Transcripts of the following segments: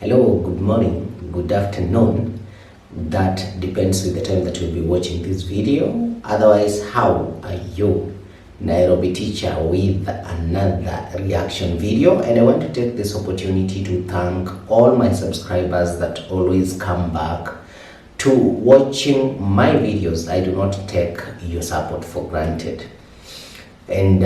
Hello, good morning, good afternoon. That depends with the time that you'll be watching this video. Otherwise, how are you? Nairobi teacher with another reaction video, and I want to take this opportunity to thank all my subscribers that always come back to watching my videos. I do not take your support for granted. And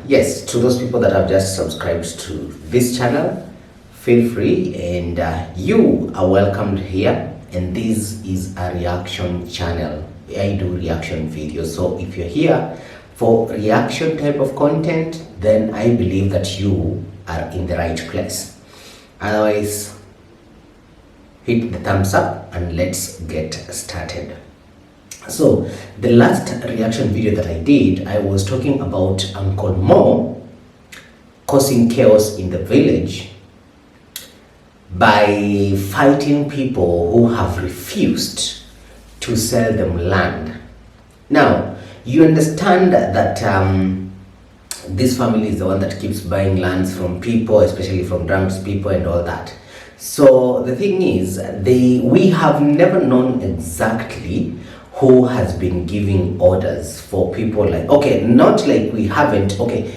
yes, to those people that have just subscribed to this channel, feel free, and you are welcomed here. And this is a reaction channel. I do reaction videos, so if you're here for reaction type of content, then I believe that you are in the right place. Otherwise, hit the thumbs up and let's get started. So the last reaction video that I did, I was talking about Uncle Mo causing chaos in the village by fighting people who have refused to sell them land. Now, you understand that this family is the one that keeps buying lands from people, especially from drunk people and all that. So the thing is, we have never known exactly who has been giving orders for people, like, okay, not like we haven't, okay,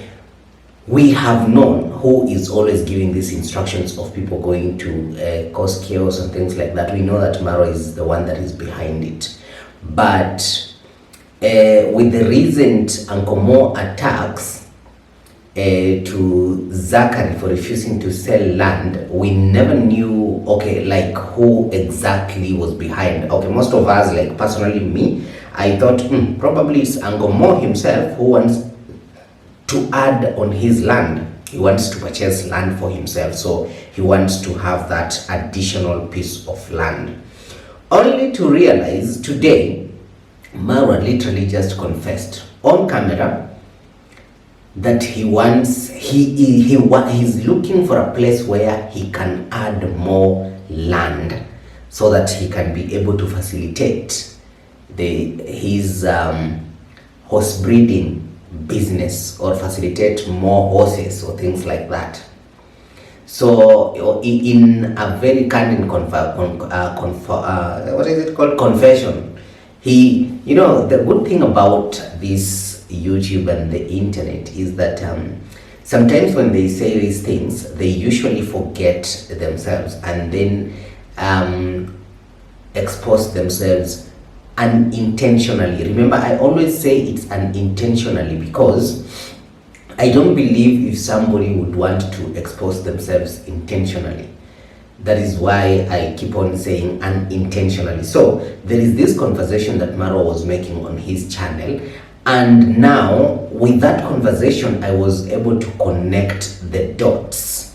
we have known who is always giving these instructions of people going to cause chaos and things like that. We know that Marwa is the one that is behind it. But with the recent Uncle Mo attacks to Zachary for refusing to sell land, we never knew, okay, like who exactly was behind. Okay, most of us, like personally me, I thought probably it's Uncle Mo himself who wants to add on his land. He wants to purchase land for himself, so he wants to have that additional piece of land. Only to realize today, Marwa literally just confessed on camera that he's looking for a place where he can add more land so that he can be able to facilitate his horse breeding business, or facilitate more horses or things like that. So in a very candid confession, he, you know, the good thing about this YouTube and the internet is that sometimes when they say these things, they usually forget themselves and then expose themselves unintentionally. Remember, I always say it's unintentionally because I don't believe if somebody would want to expose themselves intentionally. That is why I keep on saying unintentionally. So there is this conversation that Marwa was making on his channel, and now with that conversation I was able to connect the dots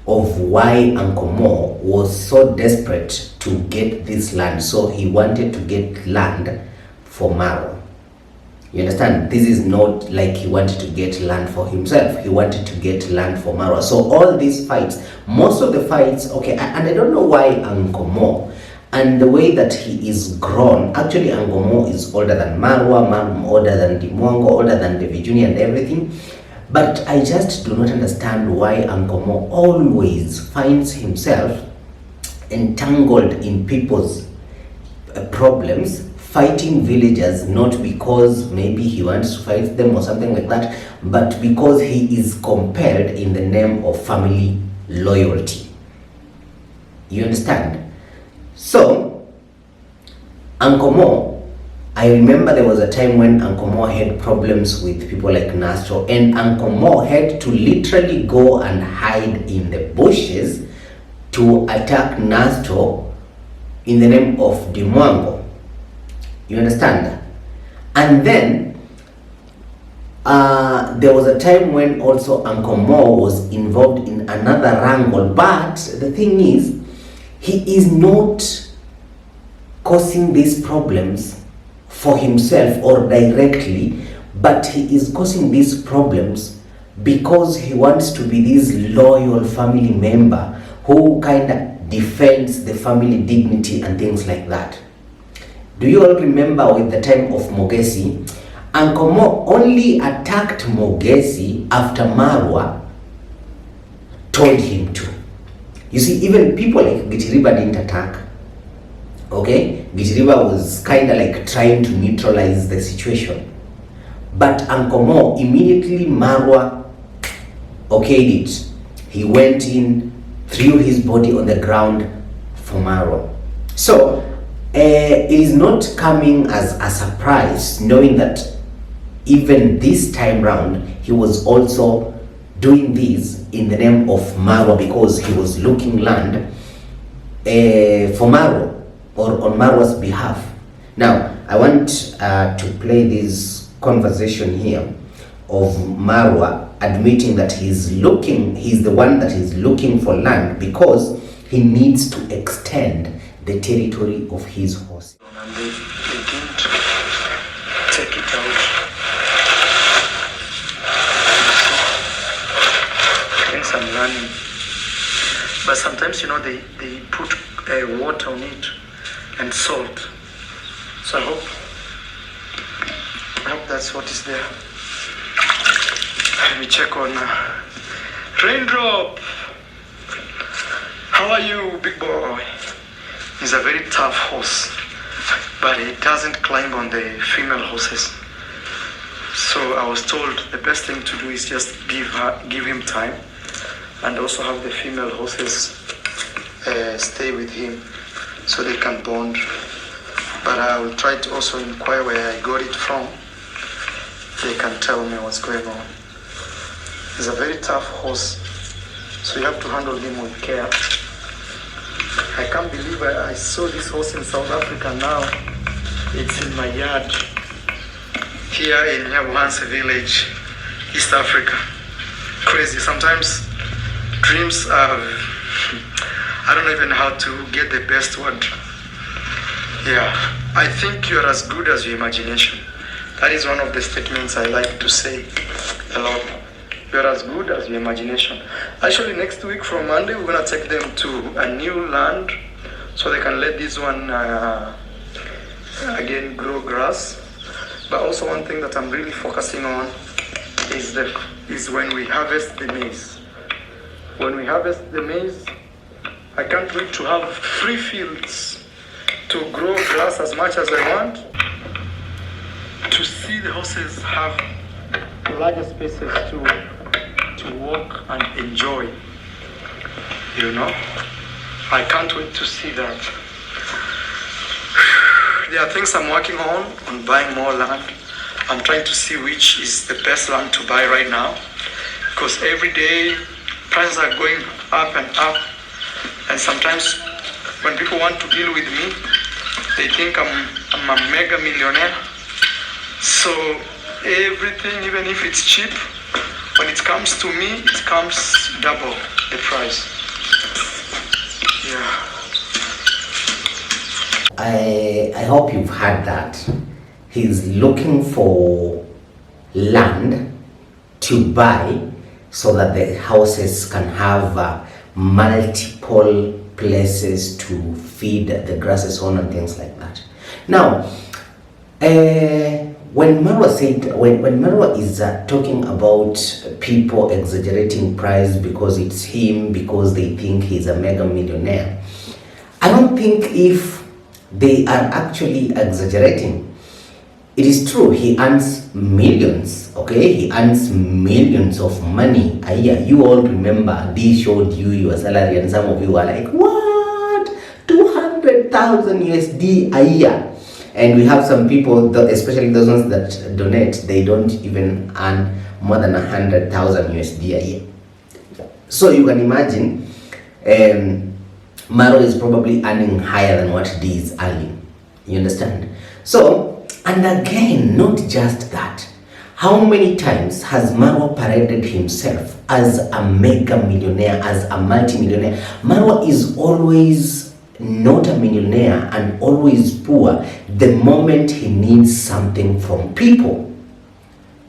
of why Uncle Mo was so desperate to get this land. So he wanted to get land for Marwa. You understand? This is not like he wanted to get land for himself. He wanted to get land for Marwa. So all these fights, most of the fights, okay, and I don't know why Uncle Mo, and the way that he is grown, actually Uncle Mo is older than Marwa, older than Dimwango, older than David Jr. and everything. But I just do not understand why Uncle Mo always finds himself entangled in people's problems, fighting villagers, not because maybe he wants to fight them or something like that, but because he is compelled in the name of family loyalty. You understand? So, Uncle Mo, I remember there was a time when Uncle Mo had problems with people like Nastro, and Uncle Mo had to literally go and hide in the bushes to attack Nastro in the name of Dimwango. You understand? And then there was a time when also Uncle Mo was involved in another wrangle, but the thing is, he is not causing these problems for himself or directly, but he is causing these problems because he wants to be this loyal family member who kind of defends the family dignity and things like that. Do you all remember with the time of Mogesi? Uncle Mo only attacked Mogesi after Marwa told him to. You see, even people like Gitiriba didn't attack. Okay, Gitiriba was kind of like trying to neutralize the situation. But Uncle Mo, immediately Marwa okayed it. He went in, threw his body on the ground for Marwa. So it is not coming as a surprise, knowing that even this time round, he was also doing this in the name of Marwa, because he was looking land for Marwa, or on Marwa's behalf. Now, I want to play this conversation here of Marwa admitting that he's the one that is looking for land because he needs to extend the territory of his horse. And they didn't take it out. Things I'm learning. But sometimes, they put water on it and salt. So I hope that's what is there. Let me check on Raindrop. How are you, big boy? He's a very tough horse, but he doesn't climb on the female horses. So I was told the best thing to do is just give him time, and also have the female horses stay with him so they can bond. But I will try to also inquire where I got it from. They can tell me what's going on. He's a very tough horse, so you have to handle him with care. I can't believe I saw this horse in South Africa now. It's in my yard here in Nyabuhansi village, East Africa. Crazy. Sometimes dreams are, I don't know even how to get the best word. Yeah, I think you're as good as your imagination. That is one of the statements I like to say a lot. You're as good as your imagination. Actually, next week from Monday, we're going to take them to a new land so they can let this one again grow grass. But also one thing that I'm really focusing on is when we harvest the maize. When we harvest the maize, I can't wait to have free fields to grow grass as much as I want, to see the horses have larger spaces to walk and enjoy. I can't wait to see that. There are things I'm working on buying more land. I'm trying to see which is the best land to buy right now, because every day prices are going up and up, and sometimes when people want to deal with me, they think I'm a mega millionaire. So everything, even if it's cheap, when it comes to me, it comes double the price. Yeah. I hope you've heard that. He's looking for land to buy so that the houses can have multiple places to feed the grasses on and things like that. Now, when Marwa is talking about people exaggerating price because it's him, because they think he's a mega millionaire, I don't think if they are actually exaggerating. It is true, he earns millions, okay? He earns millions of money a year. You all remember, they showed you your salary and some of you were like, what? 200,000 USD a year. And we have some people, especially those ones that donate, they don't even earn more than 100,000 USD a year. So you can imagine, Marwa is probably earning higher than what D is earning. You understand? So, and again, not just that. How many times has Marwa paraded himself as a mega millionaire, as a multi-millionaire? Marwa is always not a millionaire and always poor the moment he needs something from people.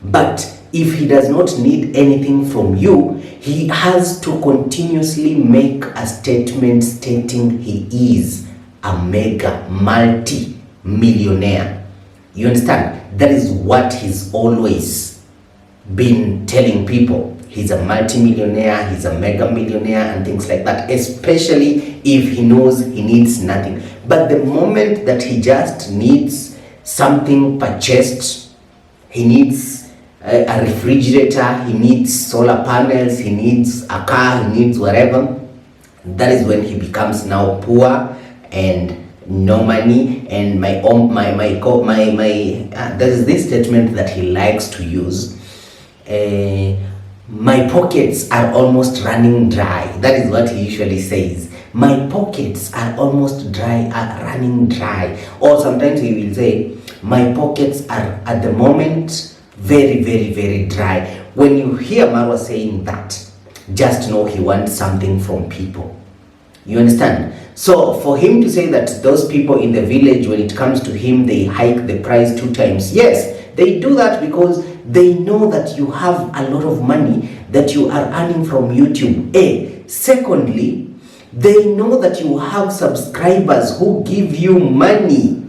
But if he does not need anything from you, he has to continuously make a statement stating he is a mega multi-millionaire. You understand? That is what he's always been telling people. he's a multi-millionaire, he's a mega millionaire and things like that, especially if he knows he needs nothing. But the moment that he just needs something purchased, he needs a refrigerator, he needs solar panels, he needs a car, he needs whatever, that is when he becomes now poor and no money. And there's this statement that he likes to use, my pockets are almost running dry. That is what he usually says. My pockets are almost running dry. Or sometimes he will say, my pockets are at the moment very, very, very dry. When you hear Marwa saying that, just know he wants something from people. You understand? So for him to say that those people in the village, when it comes to him, they hike the price 2 times. Yes, they do that because they know that you have a lot of money that you are earning from YouTube. A. Secondly, they know that you have subscribers who give you money.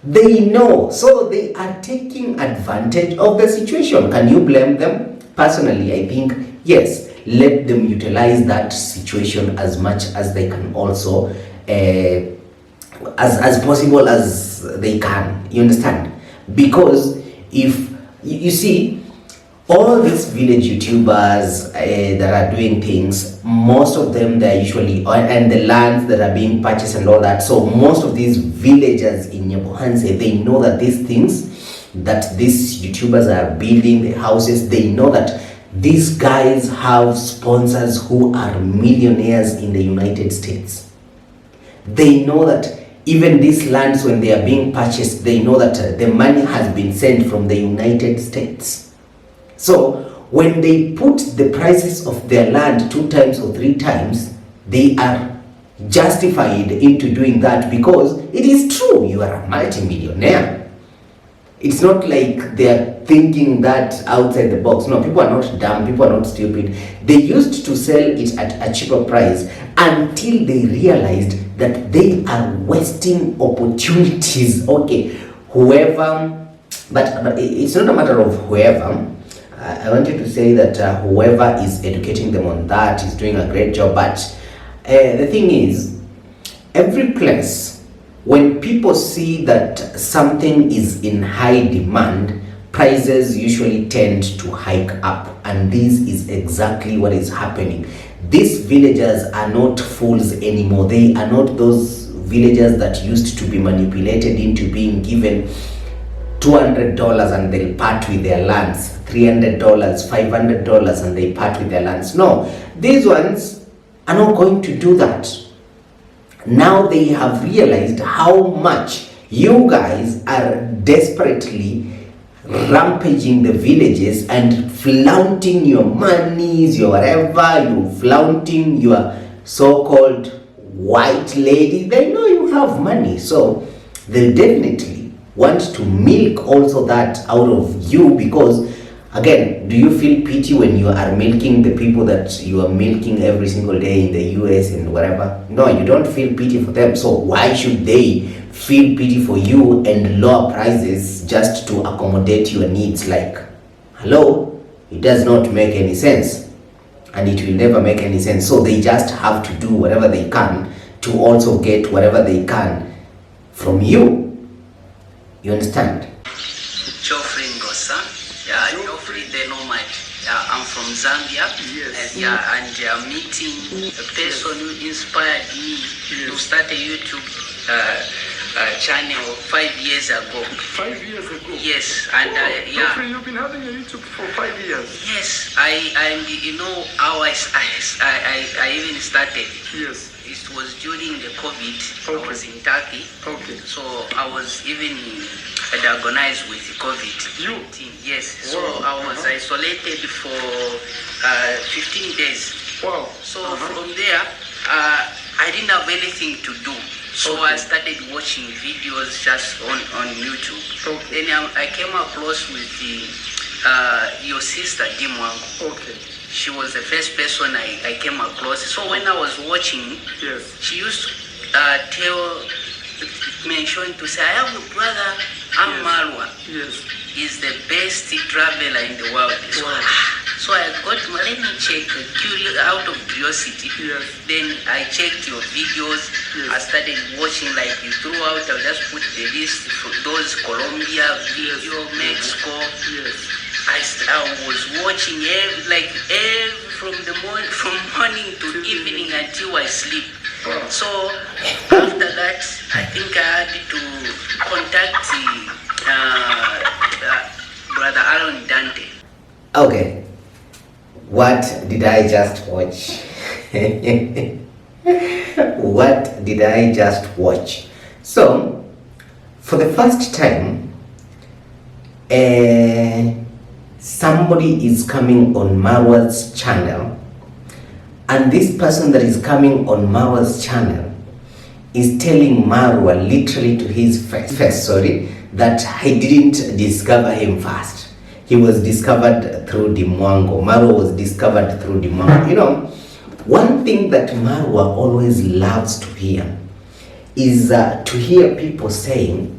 They know. So they are taking advantage of the situation. Can you blame them? Personally, I think yes. Let them utilize that situation as much as they can also, as possible as they can. You understand? Because if you see all these village YouTubers that are doing things, most of them, they're usually, and the lands that are being purchased and all that, so most of these villagers in Nyabohanse, they know that these things that these YouTubers are building, the houses, they know that these guys have sponsors who are millionaires in the United States. They know that even these lands, when they are being purchased, they know that the money has been sent from the United States. So when they put the prices of their land 2 times or 3 times, they are justified into doing that because it is true, you are a multi-millionaire. It's not like they're thinking that outside the box. No, people are not dumb, people are not stupid. They used to sell it at a cheaper price until they realized that they are wasting opportunities. Okay, whoever, but it's not a matter of whoever. I wanted to say that whoever is educating them on that is doing a great job. But the thing is, every place, when people see that something is in high demand, prices usually tend to hike up, and this is exactly what is happening. These villagers are not fools anymore. They are not those villagers that used to be manipulated into being given $200 and they'll part with their lands, $300, $500 and they part with their lands. No, these ones are not going to do that. Now they have realized how much you guys are desperately rampaging the villages and flaunting your monies, your whatever, you flaunting your so-called white lady. They know you have money, so they definitely want to milk also that out of you. Because again, do you feel pity when you are milking the people that you are milking every single day in the US and whatever? No, you don't feel pity for them. So why should they feel pity for you and lower prices just to accommodate your needs? Like, hello? It does not make any sense, and it will never make any sense. So they just have to do whatever they can to also get whatever they can from you. You understand? Geoffrey Ngosa. Yeah, Geoffrey, they know my. I'm from Zambia. Yes. And meeting a person who inspired me to start a YouTube channel 5 years ago. 5 years ago? Yes, and Geoffrey, you've been having a YouTube for 5 years. Yes, I you know how I even started. Yes. It was during the COVID. Okay. I was in Turkey. Okay. So I was even diagnosed with COVID. You? Yes. So Wow. I was isolated for 15 days. Wow. So from there, I didn't have anything to do. So Okay. I started watching videos just on YouTube. Okay. Then I came across with your sister, Dimwangu. Okay. She was the first person I came across. So when I was watching, Yes. she used to mention to say, I have a brother, Yes. Marwa. Yes. He's the best traveler in the world. So Wow. So I got, let me check, out of curiosity. Yes. Then I checked your videos. Yes. I started watching, like you threw out, I'll just put the list for those Colombia video, Mexico. Yes. I was watching from morning to evening until I sleep. Wow. So after that, I think I had to contact Brother Aaron Dante. Okay, what did I just watch? What did I just watch? So, for the first time, somebody is coming on Marwa's channel, and this person that is coming on Marwa's channel is telling Marwa literally to his face, that he didn't discover him first. He was discovered through Dimwango. Marwa was discovered through Dimwango. You know, one thing that Marwa always loves to hear is to hear people saying,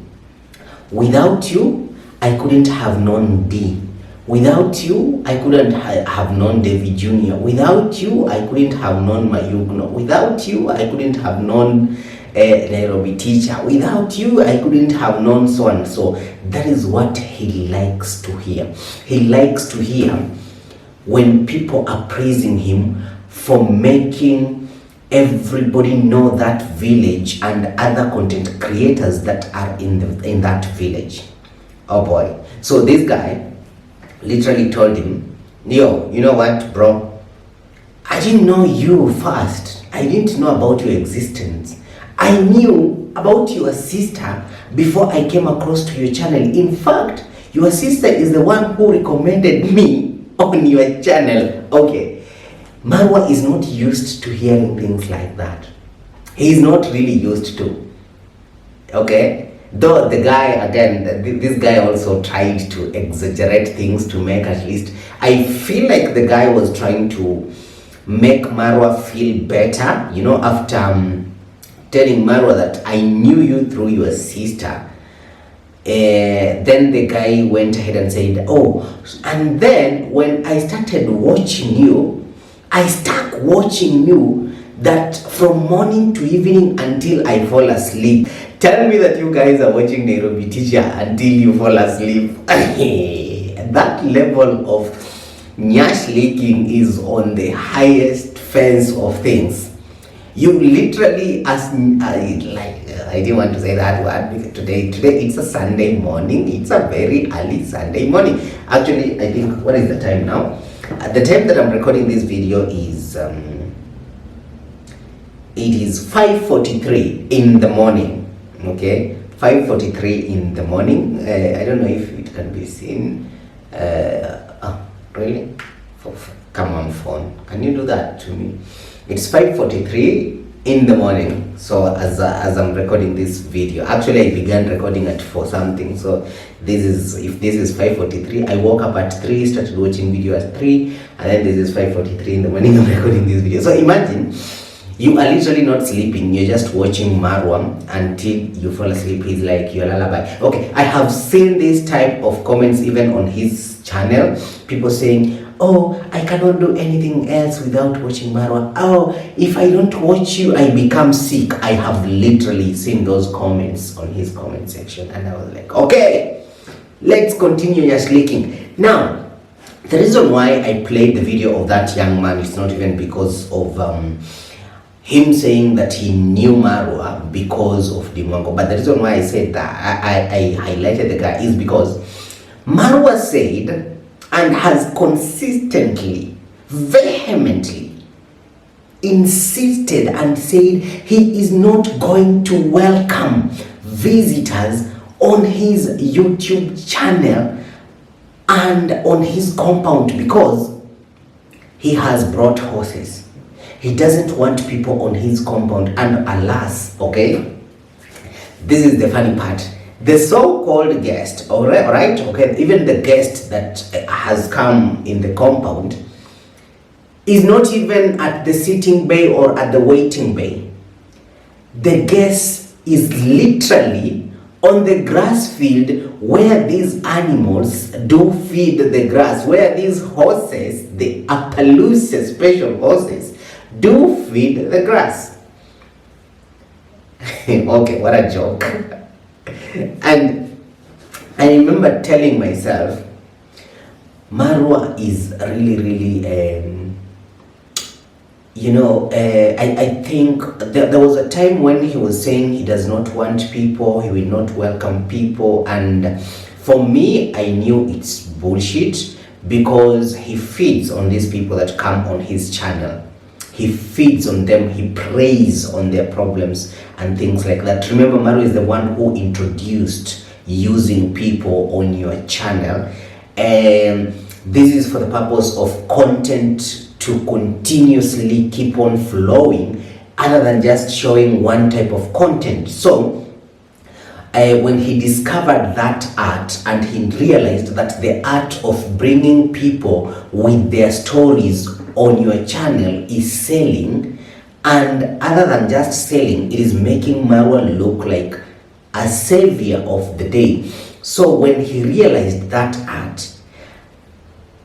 without you, I couldn't have known D. Without you, I couldn't have known David Jr. Without you, I couldn't have known Mayugno. Without you, I couldn't have known Nairobi teacher. Without you, I couldn't have known so and so. That is what he likes to hear. He likes to hear when people are praising him for making everybody know that village and other content creators that are in that village. Oh boy. So this guy literally told him, yo, you know what, bro? I didn't know you first. I didn't know about your existence. I knew about your sister before I came across to your channel. In fact, your sister is the one who recommended me on your channel. Okay, Marwa is not used to hearing things like that. He is not really used to. Okay, though the guy, again, this guy also tried to exaggerate things to make, at least, I feel like the guy was trying to make Marwa feel better, you know, after telling Marwa that I knew you through your sister. Then the guy went ahead and said, oh, and then when I started watching you, I stuck watching you that from morning to evening until I fall asleep. Tell me that you guys are watching Nairobi teacher until you fall asleep. That level of nyash licking is on the highest fence of things. You literally, I didn't want to say that word because today it's a Sunday morning. It's a very early Sunday morning. Actually, I think, what is the time now? The time that I'm recording this video is it is 5:43 in the morning. Okay, 5:43 in the morning. I don't know if it can be seen. Oh, really? Come on, phone. Can you do that to me? It's 5:43 in the morning. So as I'm recording this video, actually I began recording at 4 something. So if this is 5:43, I woke up at 3, started watching video at 3, and then this is 5:43 in the morning. I'm recording this video. So imagine you are literally not sleeping. You're just watching Marwa until you fall asleep. He's like your lullaby. Okay, I have seen this type of comments even on his channel. People saying, oh, I cannot do anything else without watching Marwa. Oh, if I don't watch you, I become sick. I have literally seen those comments on his comment section, and I was like, okay, let's continue just leaking. Now, the reason why I played the video of that young man is not even because of him saying that he knew Marwa because of Dimwango, but the reason why I said that, I highlighted the guy, is because Marwa said and has consistently, vehemently insisted and said he is not going to welcome visitors on his YouTube channel and on his compound because he has brought horses. He doesn't want people on his compound, and alas, okay, this is the funny part. The so-called guest, all right, okay, even the guest that has come in the compound is not even at the sitting bay or at the waiting bay. The guest is literally on the grass field where these animals do feed the grass, where these horses, the Appaloosa special horses, do feed the grass. Okay, what a joke. And I remember telling myself, Marwa is really, I think there was a time when he was saying he does not want people, he will not welcome people, and for me, I knew it's bullshit, because he feeds on these people that come on his channel. He feeds on them, he preys on their problems and things like that. Remember, Marwa is the one who introduced using people on your channel, and this is for the purpose of content to continuously keep on flowing, other than just showing one type of content. So when he discovered that art, and he realized that the art of bringing people with their stories on your channel is selling, and other than just selling, it is making Marwa look like a savior of the day. So when he realized that art,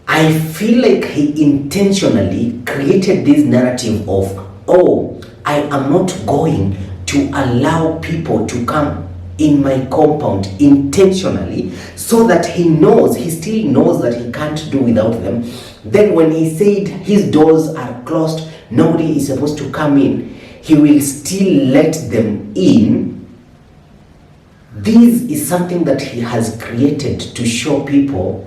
I feel like he intentionally created this narrative of, oh, I am not going to allow people to come in my compound intentionally, so that he still knows that he can't do without them. Then when he said his doors are closed, nobody is supposed to come in, he will still let them in. This is something that he has created to show people,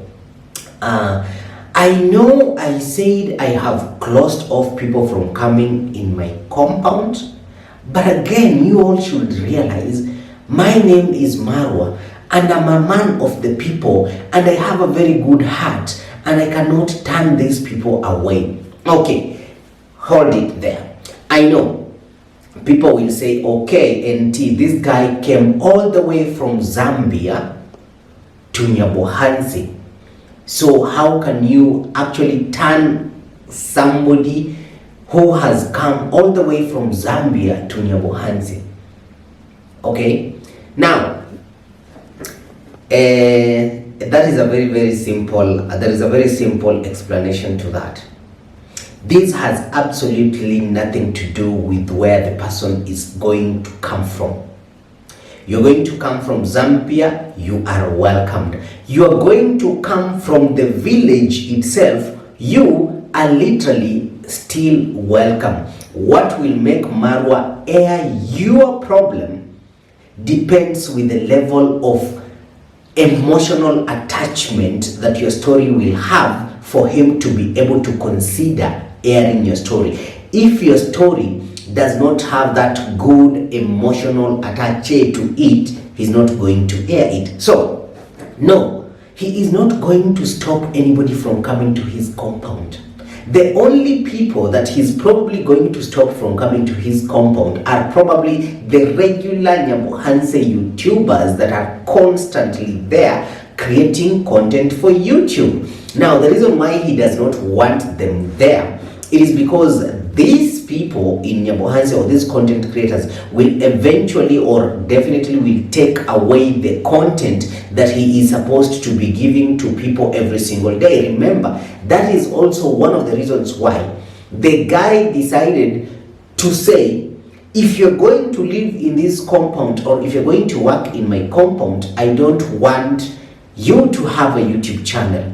I know I said I have closed off people from coming in my compound, but again, you all should realize my name is Marwa, and I'm a man of the people, and I have a very good heart, and I cannot turn these people away. Okay, hold it there. I know people will say, okay, NT, this guy came all the way from Zambia to Nyabohansi. So how can you actually turn somebody who has come all the way from Zambia to Nyabohansi? Okay, now that is a very simple. There is a very simple explanation to that. This has absolutely nothing to do with where the person is going to come from. You're going to come from Zambia, you are welcomed. You are going to come from the village itself, you are literally still welcome. What will make Marwa air your problem depends with the level of emotional attachment that your story will have for him to be able to consider airing your story. If your story does not have that good emotional attache to it, he's not going to air it. So, no, he is not going to stop anybody from coming to his compound. The only people that he's probably going to stop from coming to his compound are probably the regular Nyabohanse YouTubers that are constantly there creating content for YouTube. Now, the reason why he does not want them there, it is because these people in Nyabohanse, or these content creators, will eventually or definitely will take away the content that he is supposed to be giving to people every single day. Remember, that is also one of the reasons why the guy decided to say, if you're going to live in this compound, or if you're going to work in my compound, I don't want you to have a YouTube channel.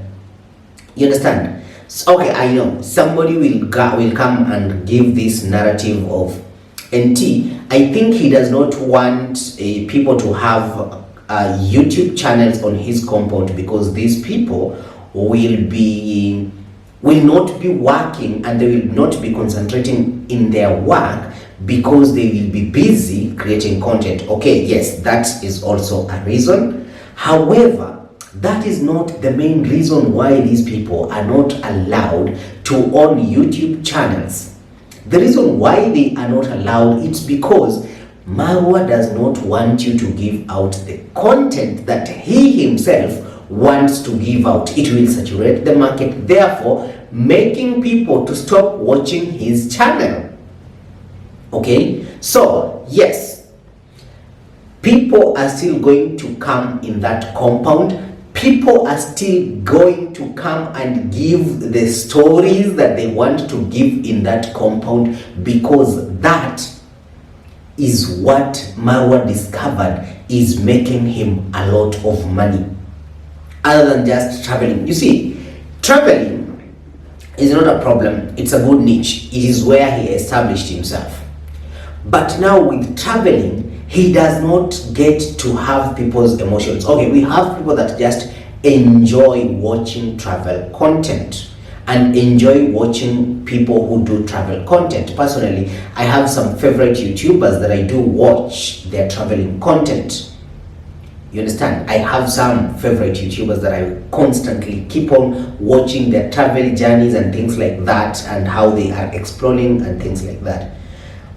You understand? So, okay, I know somebody will come and give this narrative of NT. I think he does not want people to have YouTube channels on his compound, because these people will not be working, and they will not be concentrating in their work because they will be busy creating content. Okay, yes, that is also a reason. However, that is not the main reason why these people are not allowed to own YouTube channels. The reason why they are not allowed, it's because Marwa does not want you to give out the content that he himself wants to give out. It will saturate the market, therefore making people to stop watching his channel. Okay, so yes, people are still going to come in that compound. People are still going to come and give the stories that they want to give in that compound, because that is what Marwa discovered is making him a lot of money, other than just traveling. You see, traveling is not a problem. It's a good niche. It is where he established himself. But now with traveling, he does not get to have people's emotions. Okay, we have people that just enjoy watching travel content and enjoy watching people who do travel content. Personally, I have some favorite YouTubers that I do watch their traveling content. You understand? I have some favorite YouTubers that I constantly keep on watching their travel journeys and things like that, and how they are exploring and things like that.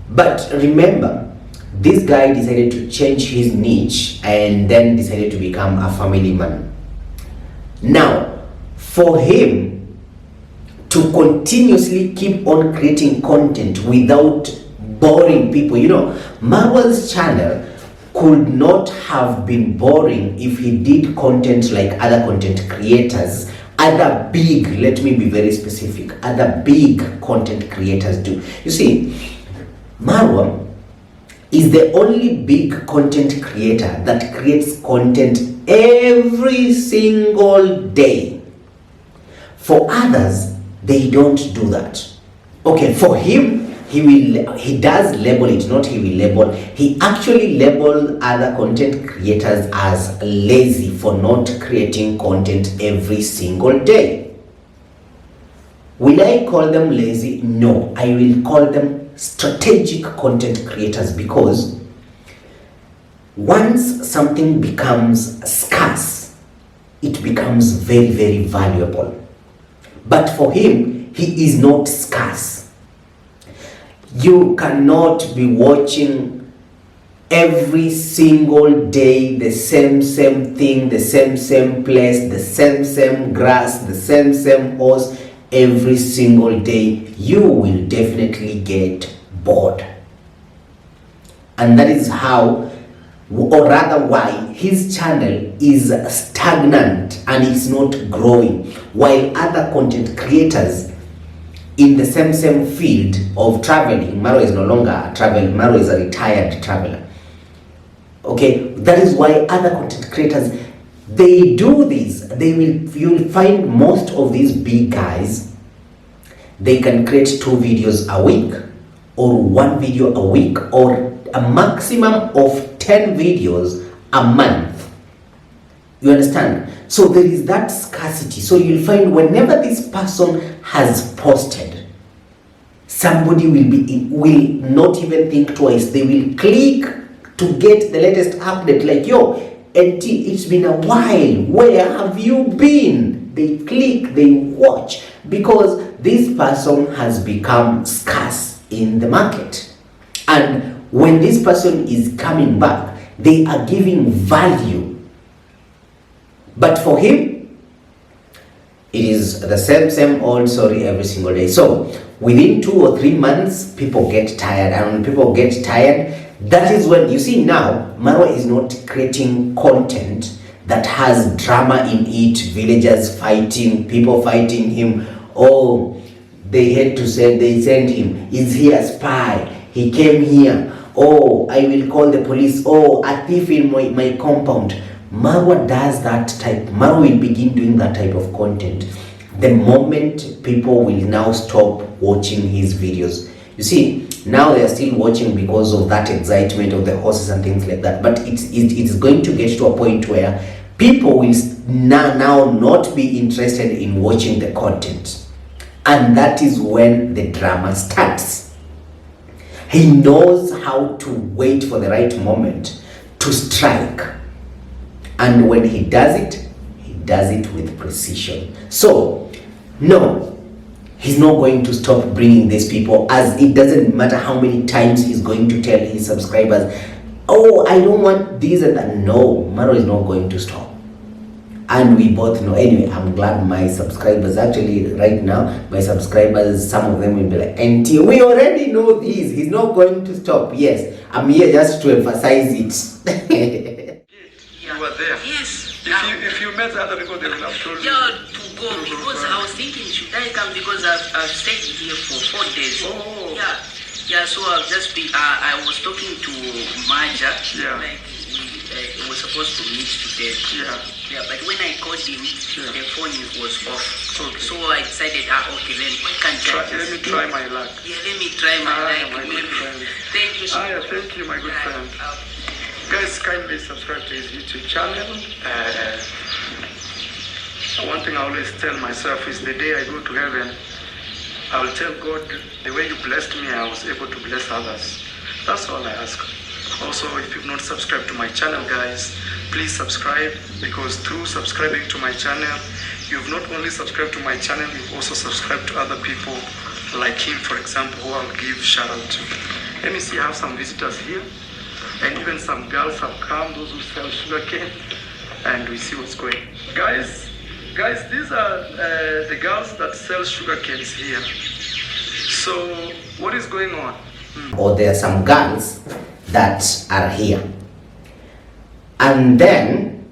But remember, this guy decided to change his niche and then decided to become a family man. Now, for him to continuously keep on creating content without boring people, you know, Marwa's channel could not have been boring if he did content like other content creators, other big, let me be very specific, other big content creators do. You see, Marwa is the only big content creator that creates content every single day. For others, they don't do that. Okay, for him, he does label it, not he will label. He actually labeled other content creators as lazy for not creating content every single day. Will I call them lazy? No, I will call them strategic content creators, because once something becomes scarce, it becomes very, very valuable. But for him, he is not scarce. You cannot be watching every single day the same thing, the same place, the same grass, the same horse every single day. You will definitely get bored. And that is how, or rather why, his channel is stagnant and it's not growing, while other content creators in the same field of traveling, Marwa is no longer a traveler, Marwa is a retired traveler. Okay, that is why other content creators, they do this. You'll find most of these big guys, they can create 2 videos a week, or 1 video a week, or a maximum of 10 videos a month. You understand? So there is that scarcity. So you'll find whenever this person has posted, somebody will not even think twice. They will click to get the latest update, like, yo, NT, it's been a while, where have you been? They click, they watch, because this person has become scarce in the market. And when this person is coming back, they are giving value. But for him, it is the same old story every single day. So within 2 or 3 months, people get tired. And when people get tired, that is when, you see, now Marwa is not creating content that has drama in it, villagers fighting, people fighting him. Oh, they had to say, they sent him, is he a spy? He came here. Oh, I will call the police. Oh, a thief in my compound. Marwa does that type. Marwa will begin doing that type of content the moment people will now stop watching his videos. You see, now they are still watching because of that excitement of the horses and things like that. But it's going to get to a point where people will now not be interested in watching the content. And that is when the drama starts. He knows how to wait for the right moment to strike. And when he does it with precision. So, no, he's not going to stop bringing these people, as it doesn't matter how many times he's going to tell his subscribers, oh, I don't want this and that. No, Marwa is not going to stop. And we both know. Anyway, I'm glad my subscribers, actually right now, my subscribers, some of them will be like, NT, we already know this. He's not going to stop. Yes, I'm here just to emphasize it. You were there. Yes. If you met other people, they would have told you. Yeah, to go because I was thinking, should I come because I've stayed here for 4 days. Oh. Yeah. So I've just been. I was talking to Maja. Yeah. Like we were supposed to meet today. Yeah. But when I called him, the phone was off. Okay. So I decided, okay, then why can't I Let me try my luck. Yeah, let me try my luck. My good friend. Thank you so much. Thank you, my good friend. Guys, kindly subscribe to his YouTube channel. One thing I always tell myself is the day I go to heaven, I will tell God, the way you blessed me, I was able to bless others. That's all I ask. Also, if you've not subscribed to my channel, guys, please subscribe, because through subscribing to my channel, you've not only subscribed to my channel, you've also subscribed to other people like him, for example, who I'll give shout out to. Let me see, I have some visitors here. And even some girls have come, those who sell sugarcane, and we see what's going. Guys, these are the girls that sell sugarcanes here. So, what is going on? Or there are some girls that are here. And then,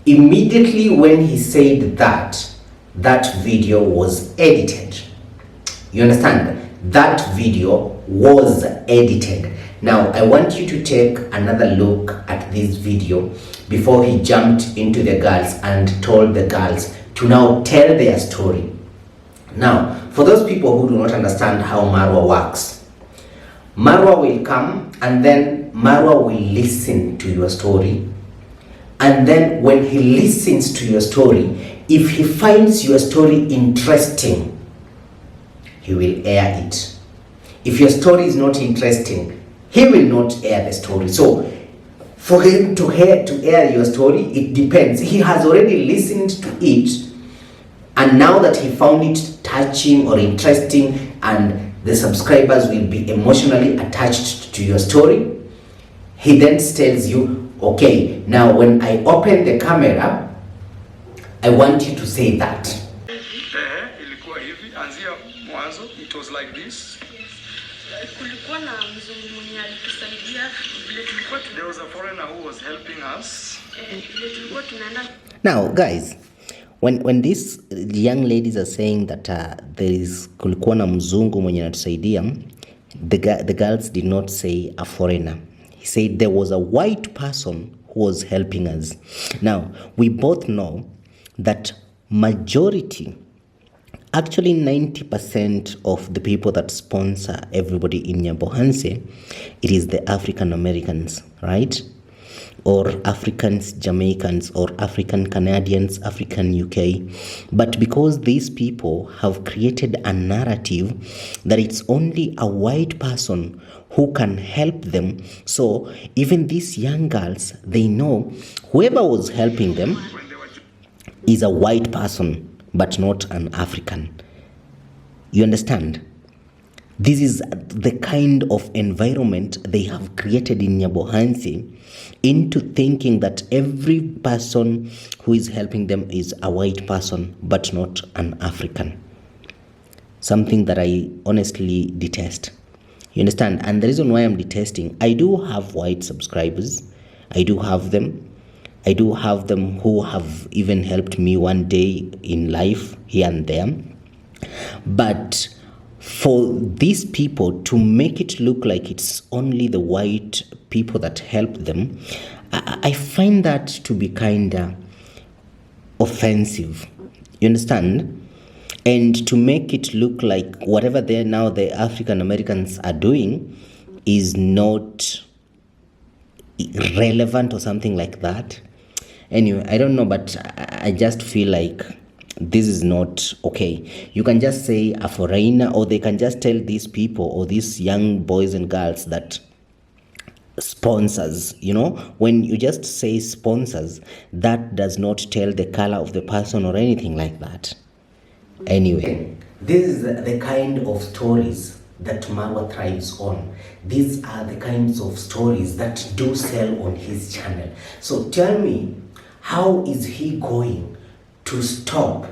immediately when he said that, that video was edited. You understand? That video was edited. Now, I want you to take another look at this video before he jumped into the girls and told the girls to now tell their story. Now, for those people who do not understand how Marwa works, Marwa will come and then Marwa will listen to your story. And then when he listens to your story, if he finds your story interesting, he will air it. If your story is not interesting, he will not air the story. So, for him to air your story, it depends. He has already listened to it, and now that he found it touching or interesting, and the subscribers will be emotionally attached to your story, he then tells you, okay, now when I open the camera, I want you to say that. It was like this. There was a foreigner who was helping us. Now, guys, when these young ladies are saying that there is kulikuwa na mzungu mwenye anatusaidia, the girls did not say a foreigner. He said there was a white person who was helping us. Now, we both know that majority, actually 90% of the people that sponsor everybody in Nyabohanse, it is the African Americans, right? Or Africans, Jamaicans, or African Canadians, African UK. But because these people have created a narrative that it's only a white person who can help them, so even these young girls, they know whoever was helping them is a white person, but not an African. You understand? This is the kind of environment they have created in Nyabohanse into thinking that every person who is helping them is a white person, but not an African. Something that I honestly detest. You understand? And the reason why I'm detesting, I do have white subscribers. I do have them. I do have them who have even helped me one day in life here and there. But for these people to make it look like it's only the white people that help them, I find that to be kind of offensive. You understand? And to make it look like whatever the African Americans are doing is not relevant or something like that. Anyway, I don't know, but I just feel like this is not okay. You can just say a foreigner, or they can just tell these people or these young boys and girls that sponsors, when you just say sponsors, that does not tell the color of the person or anything like that. Anyway, this is the kind of stories that Marwa thrives on. These are the kinds of stories that do sell on his channel. So tell me, how is he going to stop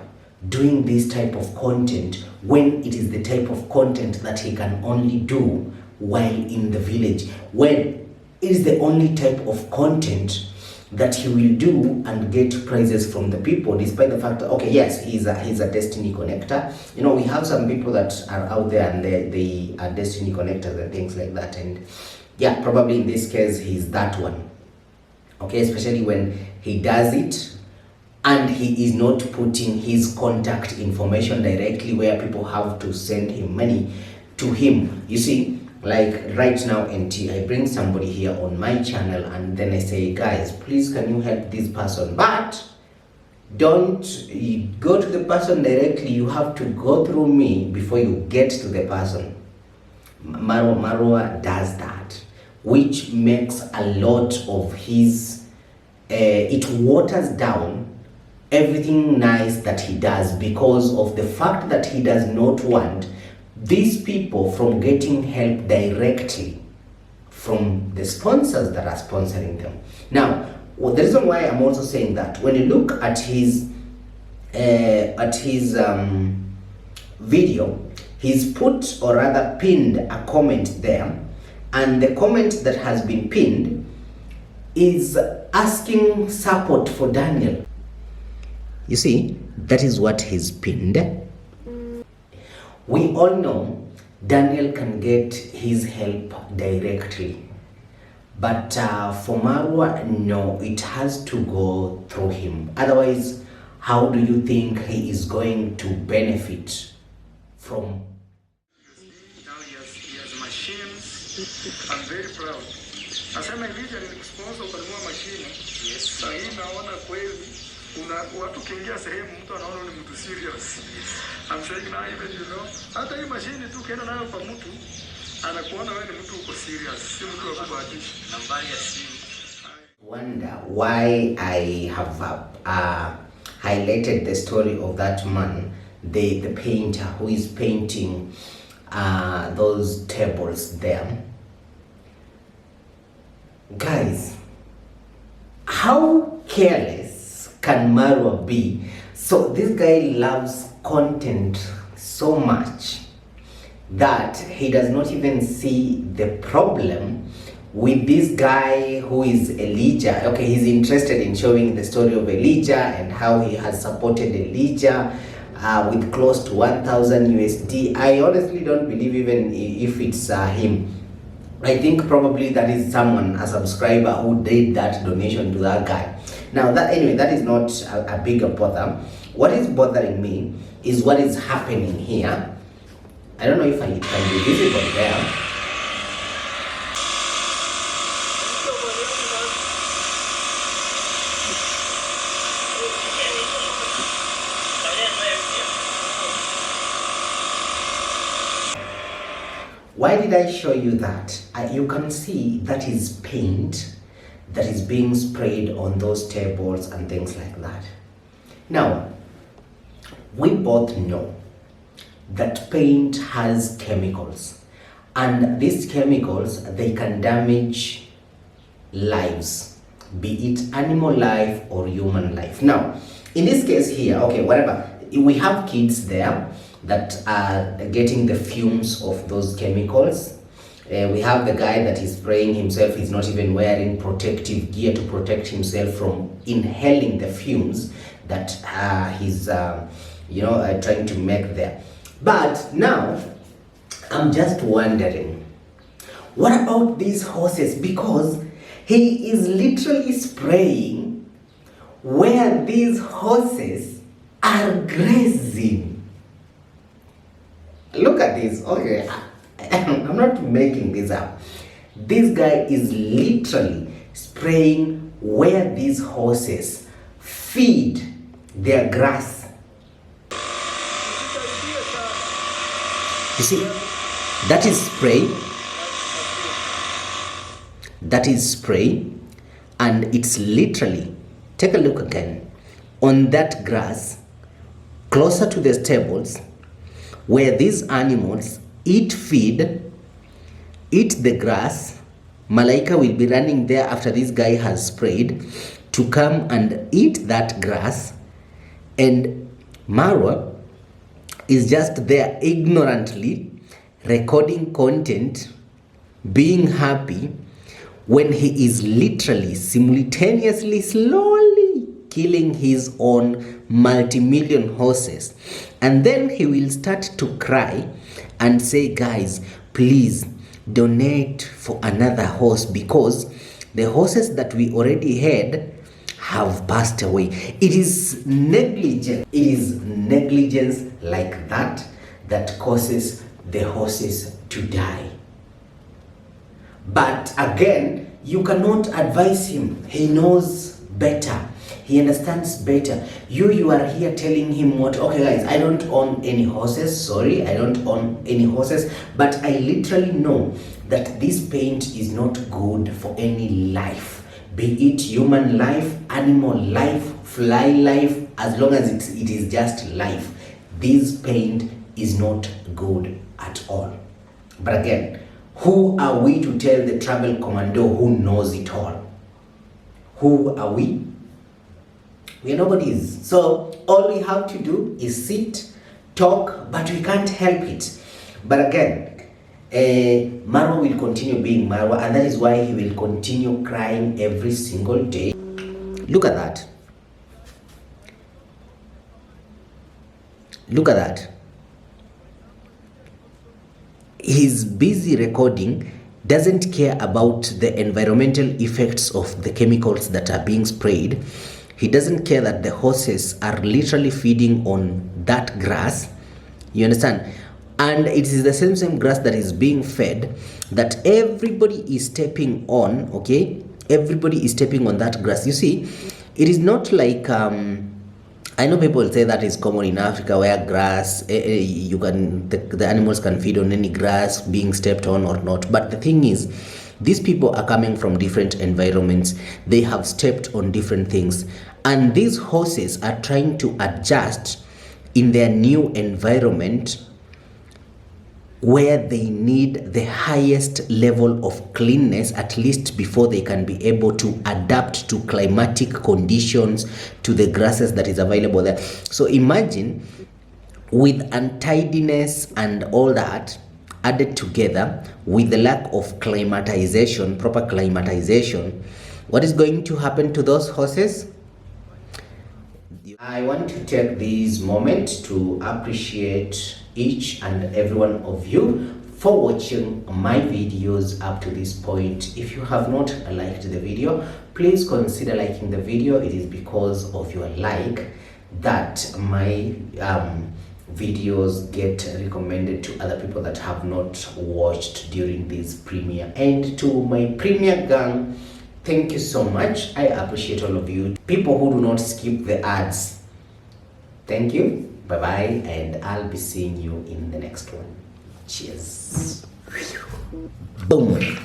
doing this type of content when it is the type of content that he can only do while in the village, when it is the only type of content that he will do and get praises from the people, despite the fact that, okay, yes, he's a destiny connector. You know, we have some people that are out there and they are destiny connectors and things like that, and yeah, probably in this case he's that one. Okay, especially when he does it and he is not putting his contact information directly where people have to send him money to him. You see, like right now, NT, I bring somebody here on my channel and then I say, guys, please can you help this person? But don't you go to the person directly. You have to go through me before you get to the person. Marwa does that, which makes a lot of his, it waters down everything nice that he does, because of the fact that he does not want these people from getting help directly from the sponsors that are sponsoring them. Now, the reason why I'm also saying that, when you look at his video, he's put, or rather pinned, a comment there, and the comment that has been pinned is asking support for Daniel. You see, that is what he's pinned. We all know Daniel can get his help directly, but for Marwa, no, it has to go through him. Otherwise, how do you think he is going to benefit from? Now he has machines. I'm very proud. Nasema hivi nilikusponsor ukanunua mashine. Yes. Sasa hii naona kweli watu kiingia sehemu mtu anaona ni mtu serious. I'm saying now even hata hii mashine tu kienda nayo kwa mtu anakuona wewe ni mtu uko serious, si mtu wa kubahatisha. Nambari ya simu. Wonder why I have highlighted the story of that man, the painter who is painting those tables there. Guys, how careless can Marwa be? So this guy loves content so much that he does not even see the problem with this guy who is Elijah. Okay, he's interested in showing the story of Elijah and how he has supported Elijah with close to 1,000 USD. I honestly don't believe even if it's him. I think probably that is someone, a subscriber, who did that donation to that guy. Now, that is not a bigger bother. What is bothering me is what is happening here. I don't know if I can be visible there. Why did I show you that? You can see that is paint that is being sprayed on those tables and things like that. Now, we both know that paint has chemicals, and these chemicals, they can damage lives, be it animal life or human life. Now, in this case here, okay, whatever, we have kids there that are getting the fumes of those chemicals. We have the guy that is spraying himself. He's not even wearing protective gear to protect himself from inhaling the fumes that he's trying to make there. But now, I'm just wondering, what about these horses? Because he is literally spraying where these horses are grazing. Look at this. Okay, I'm not making this up. This guy is literally spraying where these horses feed their grass. You see, that is spray. That is spray, and it's literally, take a look again, on that grass, closer to the stables, where these animals eat the grass. Malaika will be running there after this guy has sprayed to come and eat that grass, and Marwa is just there ignorantly recording content being happy, when he is literally simultaneously slowly killing his own multi-million horses. And then he will start to cry and say, guys, please donate for another horse because the horses that we already had have passed away. It is negligence. It is negligence like that that causes the horses to die. But again, you cannot advise him. He knows better. He understands better. You are here telling him what, okay guys, I don't own any horses. Sorry, I don't own any horses. But I literally know that this paint is not good for any life. Be it human life, animal life, fly life, as long as it is just life. This paint is not good at all. But again, who are we to tell the travel commando who knows it all? Who are we? We are nobodies. So all we have to do is sit, talk, but we can't help it. But again, Marwa will continue being Marwa, and that is why he will continue crying every single day. Look at that. Look at that. He's busy recording, doesn't care about the environmental effects of the chemicals that are being sprayed. He doesn't care that the horses are literally feeding on that grass. You understand? And it is the same grass that is being fed that everybody is stepping on, okay? Everybody is stepping on that grass. You see, it is not like I know people say that is common in Africa where grass, you can the animals can feed on any grass being stepped on or not. But the thing is, these people are coming from different environments. They have stepped on different things. And these horses are trying to adjust in their new environment where they need the highest level of cleanness, at least before they can be able to adapt to climatic conditions, to the grasses that is available there. So imagine with untidiness and all that added together with the lack of climatization, proper climatization, what is going to happen to those horses? I want to take this moment to appreciate each and every one of you for watching my videos up to this point. If you have not liked the video, please consider liking the video. It is because of your like that my videos get recommended to other people that have not watched during this premiere. And to my premiere gang, thank you so much. I appreciate all of you. People who do not skip the ads, thank you. Bye bye, and I'll be seeing you in the next one. Cheers. Boom.